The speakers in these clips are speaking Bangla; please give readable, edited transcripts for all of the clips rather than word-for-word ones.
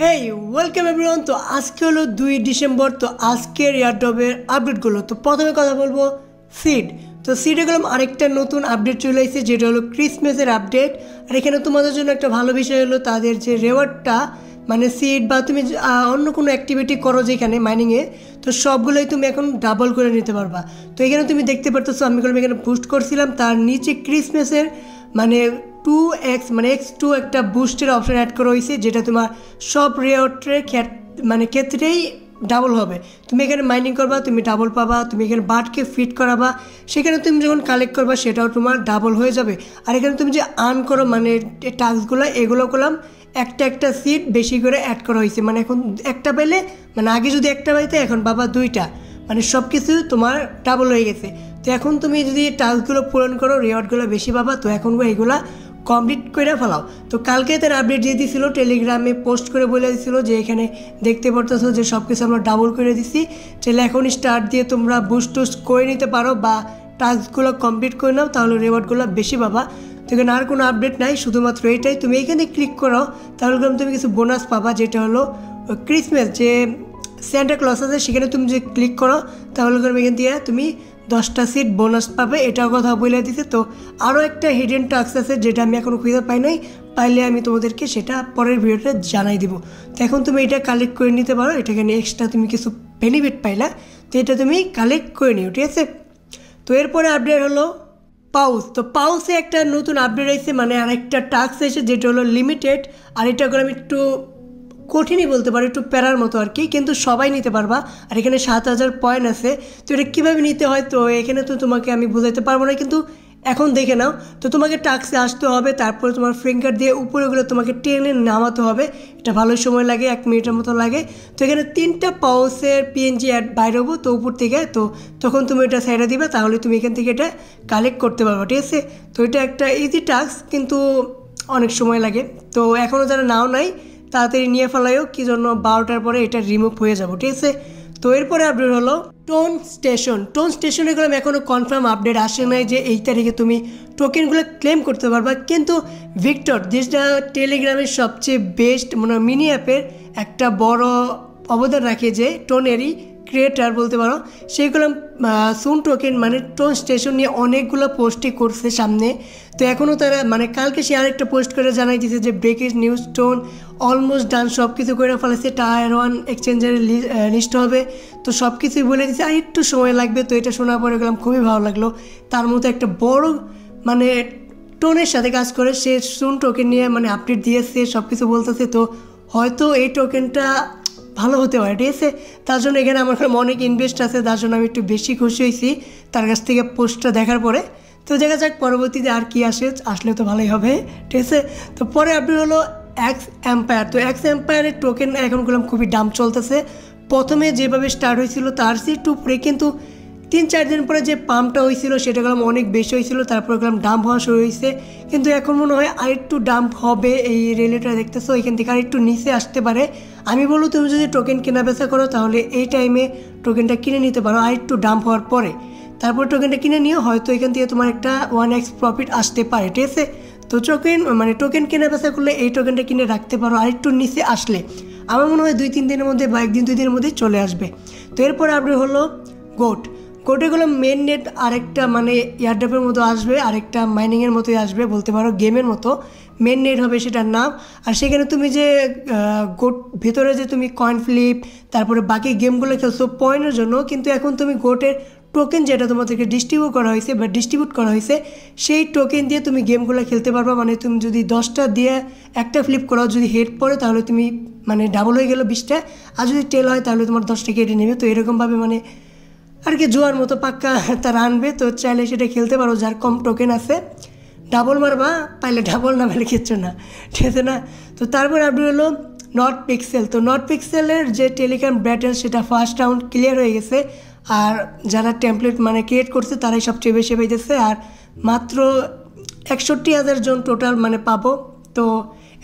হেই ওয়েলকাম এভরিওয়ান। তো আজকে হলো 2 ডিসেম্বর। তো আজকের এয়ারড্রপের আপডেটগুলো, তো প্রথমে কথা বলবো সিড। তো সিডে গেলাম আরেকটা নতুন আপডেট চলে এসেছে, যেটা হলো ক্রিসমাসের আপডেট। আর এখানে তোমাদের জন্য একটা ভালো বিষয় হলো তাদের যে রেওয়ার্ডটা, মানে সিড বা তুমি অন্য কোনো অ্যাক্টিভিটি করো যেখানে মাইনিংয়ে, তো সবগুলোই তুমি এখন ডাবল করে নিতে পারবা। তো এখানে তুমি দেখতে পারতেছো আমি এখানে বুস্ট করছিলাম, তার নিচে ক্রিসমাসের মানে 2x মানে x2 একটা বুস্টের অপশন অ্যাড করা হয়েছে, যেটা তোমার সব রেওয়ার্ডের ক্ষেত্রেই ডাবল হবে। তুমি এখানে মাইনিং করবা, তুমি ডাবল পাবা। তুমি এখানে বার্ডকে ফিট করাবা, সেখানে তুমি যখন কালেক্ট করবা সেটাও তোমার ডাবল হয়ে যাবে। আর এখানে তুমি যে আর্ন করো মানে টাস্কগুলো, এগুলো করলাম একটা সিট বেশি করে অ্যাড করা হয়েছে। মানে এখন একটা পেলে, মানে আগে যদি একটা পাইতে, এখন বাবা 2টা, মানে সব কিছু তোমার ডাবল হয়ে গেছে। তো এখন তুমি যদি টাস্কগুলো পূরণ করো, রিওয়ার্ডগুলো বেশি পাবা। তো এখন এইগুলা কমপ্লিট করে ফেলাও। তো কালকে তার আপডেট দিয়ে দিয়েছিল, টেলিগ্রামে পোস্ট করে বলে দিয়েছিল যে এখানে দেখতে পারতেছো যে সব কিছু আমরা ডাবল করে দিছি, তাহলে এখন স্টার্ট দিয়ে তোমরা বুস্ট টুস্ট করে নিতে পারো বা টাস্কগুলো কমপ্লিট করে নাও, তাহলে রিওয়ার্ডগুলো বেশি পাবা। তো এখানে আর কোনো আপডেট নাই, শুধুমাত্র এইটাই। তুমি এখানে ক্লিক করো, তাহলে তুমি কিছু বোনাস পাবা, যেটা হলো ক্রিসমাস যে সেন্টা ক্লজ আছে, সেখানে তুমি যে ক্লিক করো তাহলে এখান দিয়ে তুমি 10টা সিট বোনাস পাবে, এটাও কথা বলে দিতে। তো আরও একটা হিডেন টাস্ক আছে, যেটা আমি এখনও খুঁজে পাই নাই, পাইলে আমি তোমাদেরকে সেটা পরের ভিডিওতে জানাই দিব। তো এখন তুমি এটা কালেক্ট করে নিতে পারো, এটা এখানে এক্সট্রা তুমি কিছু বেনিফিট পাইলা, তো এটা তুমি কালেক্ট করে নিও, ঠিক আছে। তো এরপরে আপডেট হলো পাউস। তো পাউসে একটা নতুন আপডেট আছে, মানে আরেকটা টাস্ক এসে, যেটা হলো লিমিটেড। আর এটা করে আমি একটু কঠিনই বলতে পারো, একটু প্যারার মতো আর কি, কিন্তু সবাই নিতে পারবা। আর এখানে 7000 পয়েন্ট আছে। তো এটা কীভাবে নিতে হয়, তো এখানে তো তোমাকে আমি বোঝাতে পারবো না, কিন্তু এখন দেখে নাও। তো তোমাকে টাস্কে আসতে হবে, তারপরে তোমার ফিঙ্গার দিয়ে উপরেগুলো তোমাকে টেনে নামাতে হবে। এটা ভালো সময় লাগে, 1 মিনিটের মতো লাগে। তো এখানে 3টা পাউসের পিএনজি অ্যাড বাইর হবো তো উপর থেকে, তো তখন তুমি এটা সাইডে দিবে, তাহলে তুমি এখান থেকে এটা কালেক্ট করতে পারবে, ঠিক আছে। তো এটা একটা ইজি টাস্ক, কিন্তু অনেক সময় লাগে। তো এখনও যারা নাও নাই, তাড়াতাড়ি নিয়ে ফেলাইও, কি জন্য 12টার পরে এটা রিমুভ হয়ে যাবো, ঠিক আছে। তো এরপরে আপডেট হলো টোন স্টেশনে গেলাম, এখনও কনফার্ম আপডেট আসে নাই যে এই তারিখে তুমি টোকেনগুলো ক্লেম করতে পারবা। কিন্তু ভিক্টর, যেটা টেলিগ্রামের সবচেয়ে বেস্ট মানে মিনি অ্যাপের একটা বড় অবদান রাখে, যে টোনেরই ক্রিয়েটার বলতে পারো, সেইগুলো সুন টোকেন মানে টোন স্টেশন নিয়ে অনেকগুলো পোস্টই করছে সামনে। তো এখনও তারা মানে কালকে সে আরেকটা পোস্ট করে জানাই দিয়েছে যে breaking news tone almost done, সব কিছু করে ফেলেছে, টায়ার 1 এক্সচেঞ্জের লিস্ট হবে। তো সব কিছুই বলে দিচ্ছে, আর একটু সময় লাগবে। তো এটা শোনার পরে গেলাম খুবই ভালো লাগলো। তার মতো একটা বড় মানে টোনের সাথে কাজ করে সে সুন টোকেন নিয়ে মানে আপডেট দিয়েছে, সব কিছু বলতেছে। তো হয়তো এই টোকেনটা ভালো হতে পারে, ঠিক আছে। তার জন্য এখানে আমার অনেক ইনভেস্ট আছে, তার জন্য আমি একটু বেশি খুশি হয়েছি তার কাছ থেকে পোস্টটা দেখার পরে। তো দেখা যাক পরবর্তীতে আর কি আসলে তো ভালোই হবে, ঠিক আছে। তো পরে আপনি হলো এক্স এম্পায়ার। তো এক্স এম্পায়ারের টোকেন এখন গেলাম খুবই দাম চলতেছে। প্রথমে যেভাবে স্টার্ট হয়েছিল তার সে একটু পরে, কিন্তু 3-4 দিন পরে যে পাম্পটা হয়েছিল সেটা গেলাম অনেক বেশি হয়েছিল, তারপরে গেলাম ডাম্প হওয়া শুরু হয়েছে। কিন্তু এখন মনে হয় আরেকটু ডাম্প হবে, এই রেলেটা দেখতেছো এখান থেকে আরেকটু নিচে আসতে পারে। আমি বলবো তুমি যদি টোকেন কেনা বেচা করো, তাহলে এই টাইমে টোকেনটা কিনে নিতে পারো আরেকটু ডাম্প হওয়ার পরে। তারপর টোকেনটা কিনে নিও, হয়তো এখান থেকে তোমার একটা 1x প্রফিট আসতে পারে, ঠিক আছে। তো টোকেন কেনা বেচা করলে এই টোকেনটা কিনে রাখতে পারো আরেকটু নিচে আসলে। আমার মনে হয় 2-3 দিনের মধ্যে বা 1-2 দিনের মধ্যেই চলে আসবে। তো এরপর আপনি হলো গোটেগুলো মেন নেট আরেকটা মানে এয়ারড্রপের মতো আসবে, আরেকটা মাইনিংয়ের মতোই আসবে বলতে পারো, গেমের মতো মেন নেট হবে সেটার নাম। আর সেখানে তুমি যে গোট ভেতরে যে তুমি কয়েন ফ্লিপ, তারপরে বাকি গেমগুলো খেলছো পয়েন্টের জন্য, কিন্তু এখন তুমি গোটের টোকেন যেটা তোমাদেরকে ডিস্ট্রিবিউট করা হয়েছে সেই টোকেন দিয়ে তুমি গেমগুলো খেলতে পারবা। মানে তুমি যদি 10টা দিয়ে একটা ফ্লিপ করো, যদি হেড পড়ে তাহলে তুমি মানে ডাবল হয়ে গেল 20টা, আর যদি টেল হয় তাহলে তোমার 10টা কেটে নেবে। তো এরকমভাবে মানে আর কি জোয়ার মতো পাক্কা তারা আনবে। তো চাইলে সেটা খেলতে পারো, যার কম টোকেন আছে ডাবল মারবা, পাইলে ডাবল না পাইলে কিচ্ছু না, ঠিক আছে না। তো তারপর আপনি হলো নট পিক্সেল। তো নট পিক্সেলের যে টেলিগ্রাম ব্যাটেল সেটা ফার্স্ট রাউন্ড ক্লিয়ার হয়ে গেছে, আর যারা টেমপ্লেট মানে ক্রিয়েট করছে তারাই সবচেয়ে বেশি পেয়েছে। আর মাত্র 61,000 জন টোটাল মানে পাবো। তো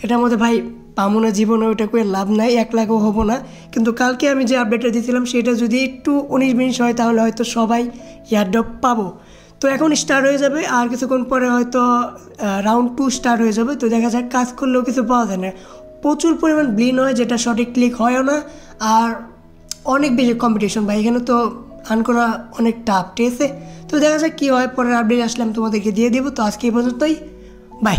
এটার মধ্যে ভাই পাবো না জীবনে, ওইটা করে লাভ নাই, 1 লাখও হবো না। কিন্তু কালকে আমি যে আপডেটটা দিয়েছিলাম সেটা যদি একটু 19 মিনিট হয়, তাহলে হয়তো সবাই এয়ারড্রপ পাবো। তো এখন স্টার্ট হয়ে যাবে, আর কিছুক্ষণ পরে হয়তো রাউন্ড 2 স্টার্ট হয়ে যাবে। তো দেখা যাক, কাজ করলেও কিছু পাওয়া যায় না, প্রচুর পরিমাণ ব্লিন হয়, যেটা সঠিক ক্লিক হয়ও না, আর অনেক বেশি কম্পিটিশন ভাই, এখানে তো আর্ন করা অনেক টাফ, ঠিক আছে। তো দেখা যাক কী হয়, পরের আপডেট আসলে আমি তোমাদেরকে দিয়ে দেবো। তো আজকে এই পর্যন্তই, বাই।